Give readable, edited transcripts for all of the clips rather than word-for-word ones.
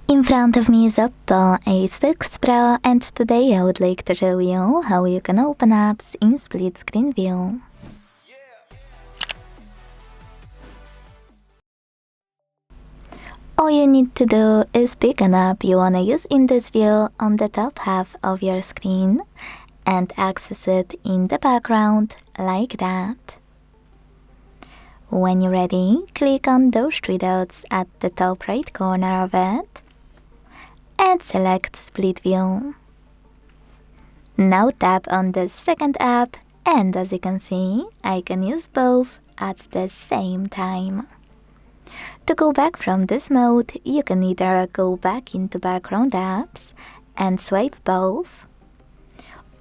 In front of me is OPPO A6 Pro, and today I would like to show you how you can open apps in split screen view. All you need to do is pick an app you wanna use in this view on the top half of your screen and access it in the background like that. When you're ready, click on those three dots at the top right corner of it and select Split View. Now tap on the second app, and as you can see, I can use both at the same time. To go back from this mode, you can either go back into background apps and swipe both,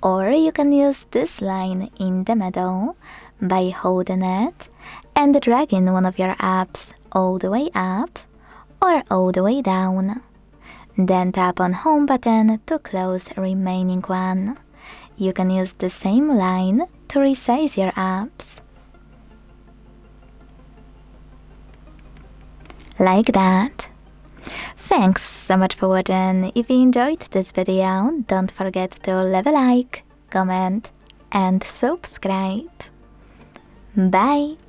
or you can use this line in the middle by holding it and dragging one of your apps all the way up or all the way down. Then tap on Home button to close remaining one. You can use the same line to resize your apps. Like that. Thanks so much for watching. If you enjoyed this video, don't forget to leave a like, comment and subscribe. Bye!